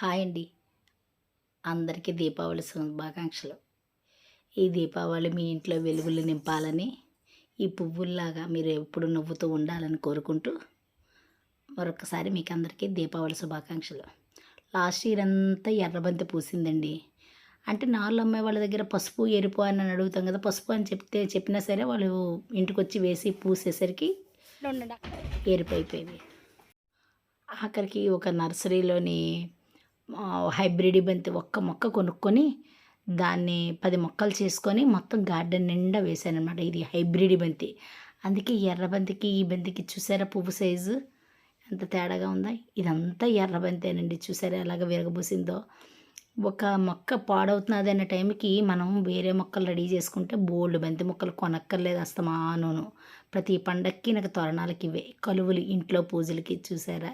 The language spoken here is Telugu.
హాయ్ అండి. అందరికీ దీపావళి శుభాకాంక్షలు. ఈ దీపావళి మీ ఇంట్లో వెలుగులు నింపాలని, ఈ పువ్వుల్లాగా మీరు ఎప్పుడు నవ్వుతూ ఉండాలని కోరుకుంటూ, మరొకసారి మీకందరికీ దీపావళి శుభాకాంక్షలు. లాస్ట్ ఇయర్ అంతా ఎర్రబంతి పూసిందండి. అంటే నార్లు అమ్మే వాళ్ళ దగ్గర పసుపు, ఎరుపు అని అడుగుతాం కదా! పసుపు అని చెప్పినా సరే వాళ్ళు ఇంటికొచ్చి వేసి పూసేసరికి ఎరుపయిపోయింది. ఆఖరికి ఒక నర్సరీలోని హైబ్రిడ్ బంతి ఒక్క మొక్క కొనుక్కొని దాన్ని 10 మొక్కలు చేసుకొని మొత్తం గార్డెన్ నిండా వేశాననమాట. ఇది హైబ్రిడ్ బంతి. అందుకే ఎర్ర బంతికి ఈ బంతికి చూసారా పువ్వు సైజు ఎంత తేడాగా ఉందా? ఇదంతా ఎర్ర బంతేనండి. చూసారా ఎలాగ విరగబూసిందో. ఒక మొక్క పాడవుతున్నది అనే టైంకి మనం వేరే మొక్కలు రెడీ చేసుకుంటే బోల్డ్ బంతి మొక్కలు కొనక్కర్లేదు అస్తమానును. ప్రతి పండక్కి నాకు తోరణాలకి ఇవే కలువులు ఇంట్లో పూజలకి చూసారా.